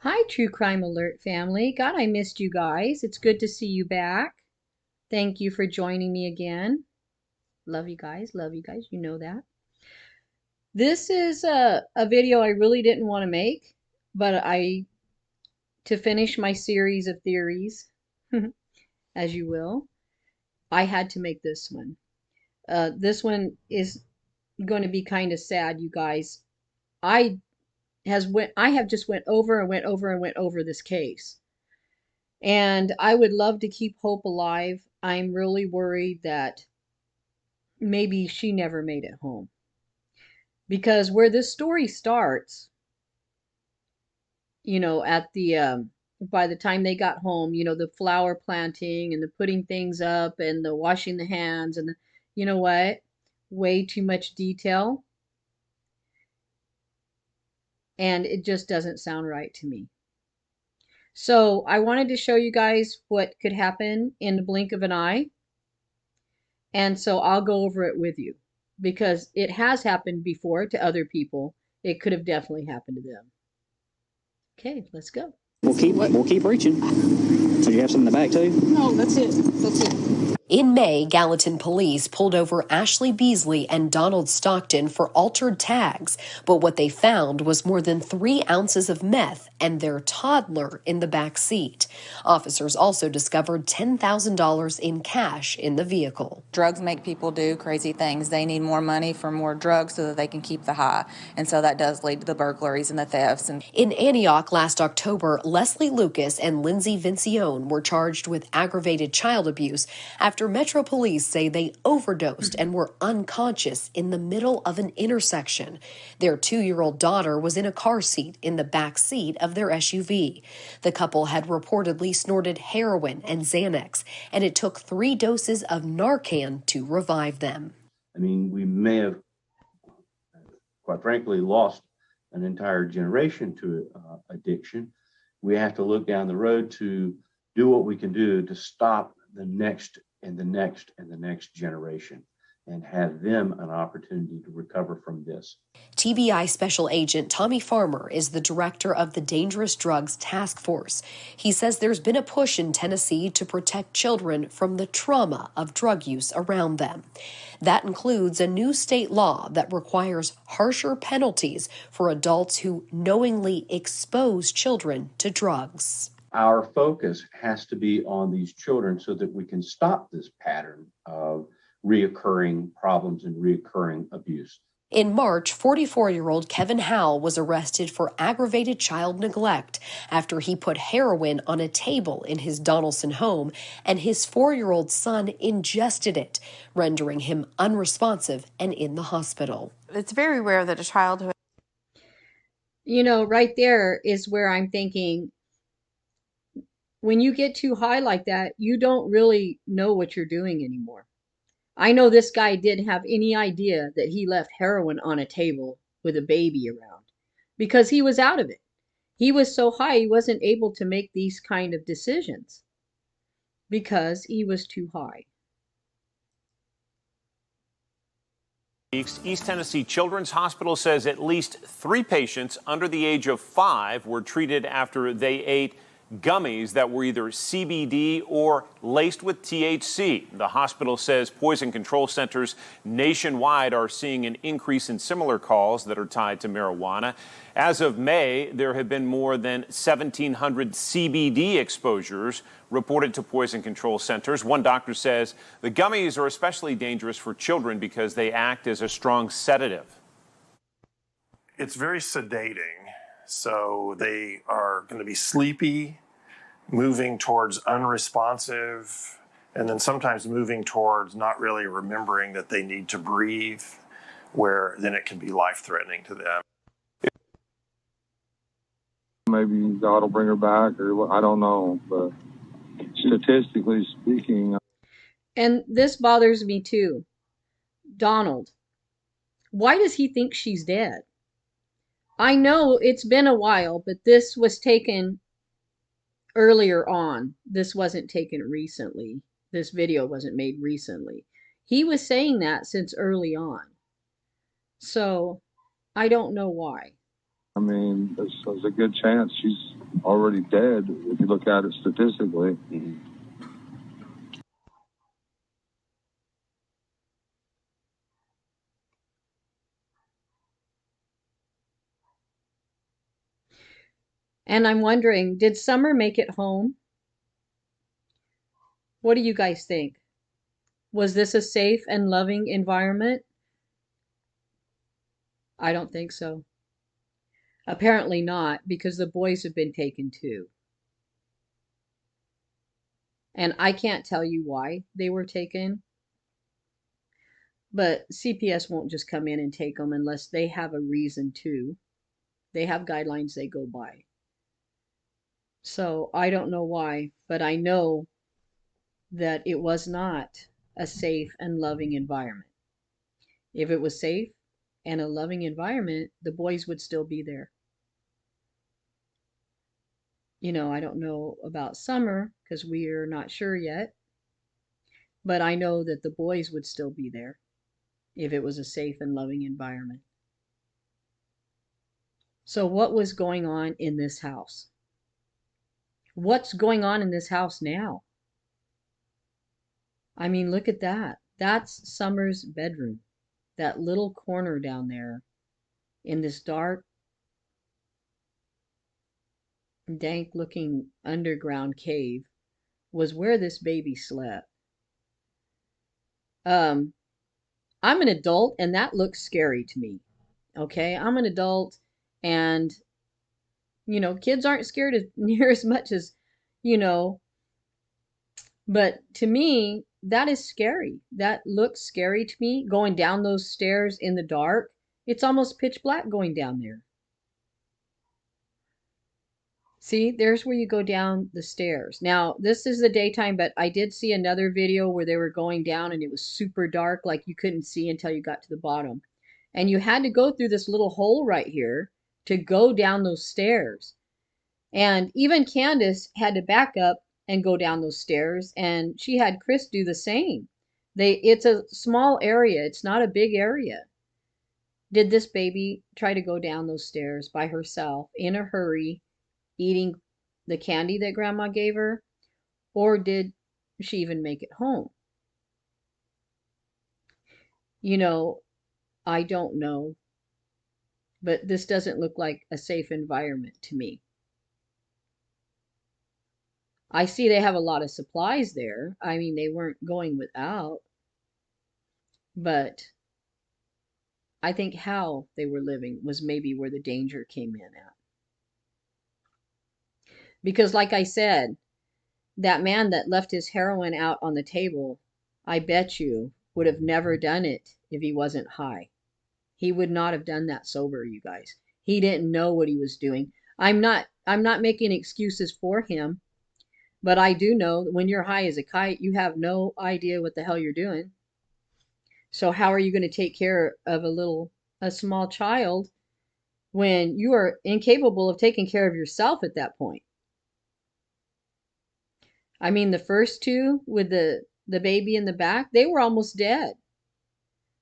Hi, True Crime Alert family. God, I missed you guys. It's good to see you back. Thank you for joining me again. Love you guys. Love you guys. You know that. This is a video I really didn't want to make, but to finish my series of theories, as you will, I had to make this one. This one is going to be kind of sad, you guys. I have just went over and went over and went over this case. And I would love to keep hope alive. I'm really worried that maybe she never made it home. Because where this story starts, at by the time they got home, the flower planting and the putting things up and the washing the hands and you know what? Way too much detail. And it just doesn't sound right to me. So I wanted to show you guys what could happen in the blink of an eye. And so I'll go over it with you because it has happened before to other people. It could have definitely happened to them. Okay, let's go. We'll keep reaching. So you have some in the back too? No, that's it. That's it. In May, Gallatin police pulled over Ashley Beasley and Donald Stockton for altered tags, but what they found was more than 3 ounces of meth and their toddler in the back seat. Officers also discovered $10,000 in cash in the vehicle. Drugs make people do crazy things. They need more money for more drugs so that they can keep the high, and so that does lead to the burglaries and the thefts. In Antioch last October, Leslie Lucas and Lindsay Vincione were charged with aggravated child abuse after Metro Police say they overdosed and were unconscious in the middle of an intersection. Their 2-year-old daughter was in a car seat in the back seat of their SUV. The couple had reportedly snorted heroin and Xanax, and it took 3 doses of Narcan to revive them. I mean, we may have, quite frankly, lost an entire generation to addiction. We have to look down the road to do what we can do to stop the next and the next and the next generation and have them an opportunity to recover from this. TBI Special Agent Tommy Farmer is the director of the Dangerous Drugs Task Force. He says there's been a push in Tennessee to protect children from the trauma of drug use around them. That includes a new state law that requires harsher penalties for adults who knowingly expose children to drugs. Our focus has to be on these children so that we can stop this pattern of reoccurring problems and reoccurring abuse. In March, 44-year-old Kevin Howell was arrested for aggravated child neglect after he put heroin on a table in his Donaldson home and his 4-year-old son ingested it, rendering him unresponsive and in the hospital. It's very rare that a child who... Right there is where I'm thinking, when you get too high like that, you don't really know what you're doing anymore. I know this guy didn't have any idea that he left heroin on a table with a baby around because he was out of it. He was so high he wasn't able to make these kind of decisions because he was too high. East Tennessee Children's Hospital says at least 3 patients under the age of 5 were treated after they ate gummies that were either CBD or laced with THC. The hospital says poison control centers nationwide are seeing an increase in similar calls that are tied to marijuana. As of May, there have been more than 1,700 CBD exposures reported to poison control centers. One doctor says the gummies are especially dangerous for children because they act as a strong sedative. It's very sedating. So they are going to be sleepy, moving towards unresponsive, and then sometimes moving towards not really remembering that they need to breathe, where then it can be life-threatening to them. Maybe God will bring her back, or I don't know, but statistically speaking. And this bothers me too. Donald, why does he think she's dead? I know it's been a while, but this was taken earlier on. This wasn't taken recently. This video wasn't made recently. He was saying that since early on. So I don't know why. I mean, there's a good chance she's already dead if you look at it statistically. And I'm wondering, did Summer make it home? What do you guys think? Was this a safe and loving environment? I don't think so. Apparently not, because the boys have been taken too. And I can't tell you why they were taken, but CPS won't just come in and take them unless they have a reason to. They have guidelines they go by. So I don't know why, but I know that it was not a safe and loving environment. If it was safe and a loving environment, the boys would still be there. I don't know about Summer because we're not sure yet, but I know that the boys would still be there if it was a safe and loving environment. So, what was going on in this house? What's going on in this house now? I mean, look at that. That's Summer's bedroom. That little corner down there in this dark, dank looking underground cave was where this baby slept. I'm an adult and that looks scary to me. Okay, I'm an adult and kids aren't scared as near as much as, you know, but to me, that is scary. That looks scary to me going down those stairs in the dark. It's almost pitch black going down there. See, there's where you go down the stairs. Now, this is the daytime, but I did see another video where they were going down and it was super dark, like you couldn't see until you got to the bottom. And you had to go through this little hole right here to go down those stairs. And even Candace had to back up and go down those stairs, and she had Chris do the same. It's a small area, it's not a big area. Did this baby try to go down those stairs by herself in a hurry, eating the candy that grandma gave her? Or did she even make it home? I don't know, but this doesn't look like a safe environment to me. I see they have a lot of supplies there. I mean, they weren't going without, but I think how they were living was maybe where the danger came in at. Because, like I said, that man that left his heroin out on the table, I bet you, would have never done it if he wasn't high. He would not have done that sober, you guys. He didn't know what he was doing. I'm not making excuses for him, but I do know that when you're high as a kite, you have no idea what the hell you're doing. So how are you going to take care of a small child when you are incapable of taking care of yourself at that point? I mean, the first two with the baby in the back, they were almost dead.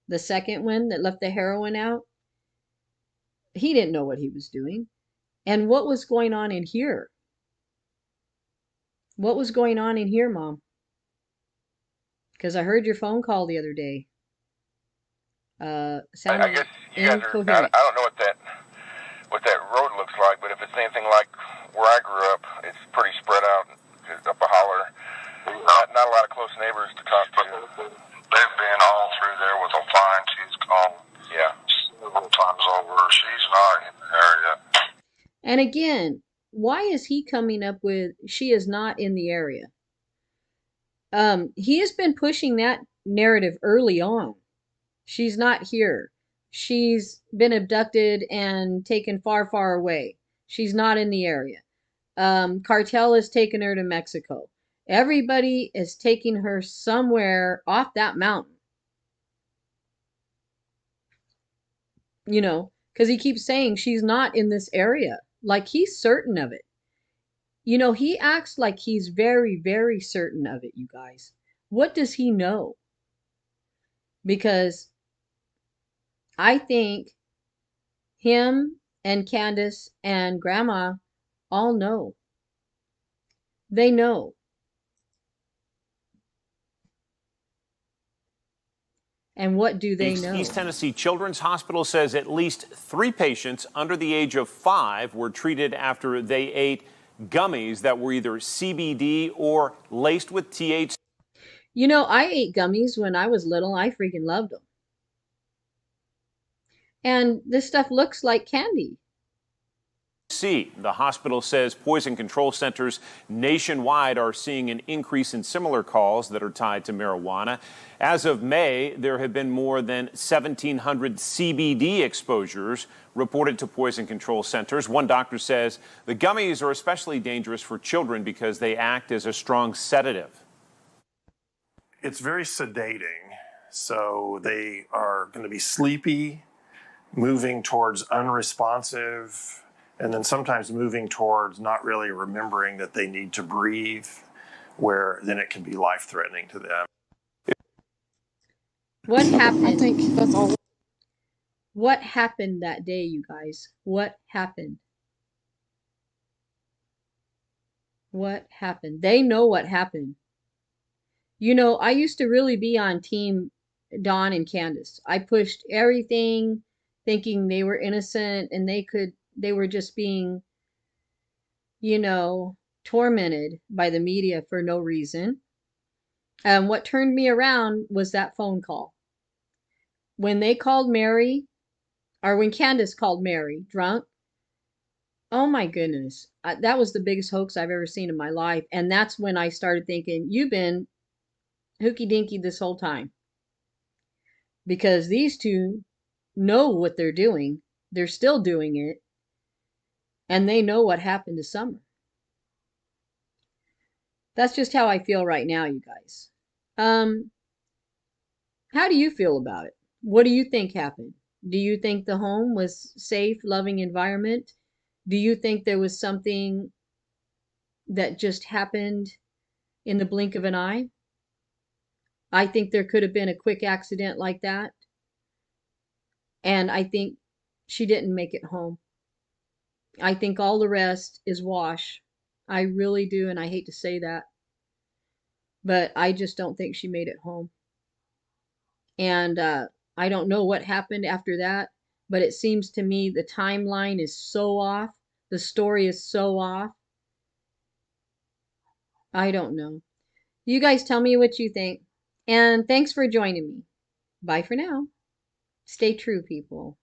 The second one that left the heroin out, he didn't know what he was doing. And what was going on in here? What was going on in here, Mom? Because I heard your phone call the other day. Sounded I guess you guys are. I don't know what that road looks like, but if it's anything like where I grew up, it's pretty spread out up a holler. Not a lot of close neighbors to talk to. They've been all through there with a fine. She's gone. Yeah. Several times over. She's not in the area. And again, why is he coming up with she is not in the area? He has been pushing that narrative early on. She's not here. She's been abducted and taken far, far away. She's not in the area. Cartel has taken her to Mexico. Everybody is taking her somewhere off that mountain. Because he keeps saying she's not in this area. Like he's certain of it. He acts like he's very, very certain of it, you guys. What does he know? Because I think him and Candace and Grandma all know. They know. And what do they know? East Tennessee Children's Hospital says at least 3 patients under the age of 5 were treated after they ate gummies that were either CBD or laced with THC. You know, I ate gummies when I was little. I freaking loved them. And this stuff looks like candy. The hospital says poison control centers nationwide are seeing an increase in similar calls that are tied to marijuana. As of May, there have been more than 1,700 CBD exposures reported to poison control centers. One doctor says the gummies are especially dangerous for children because they act as a strong sedative. It's very sedating, so they are going to be sleepy, moving towards unresponsive, and then sometimes moving towards not really remembering that they need to breathe, where then it can be life-threatening to them. What happened? I think that's all. What happened that day, you guys? What happened? What happened? They know what happened. You know, I used to really be on team Dawn and Candace. I pushed everything thinking they were innocent and they were just being, you know, tormented by the media for no reason. What turned me around was that phone call. When they called Mary, or when Candace called Mary drunk, oh my goodness, that was the biggest hoax I've ever seen in my life. And that's when I started thinking, you've been hooky dinky this whole time. Because these two know what they're doing. They're still doing it. And they know what happened to Summer. That's just how I feel right now, you guys. How do you feel about it? What do you think happened? Do you think the home was safe, loving environment? Do you think there was something that just happened in the blink of an eye? I think there could have been a quick accident like that. And I think she didn't make it home. I think all the rest is wash. I really do, and I hate to say that. But I just don't think she made it home. And I don't know what happened after that, but it seems to me the timeline is so off. The story is so off. I don't know. You guys tell me what you think. And thanks for joining me. Bye for now. Stay true, people.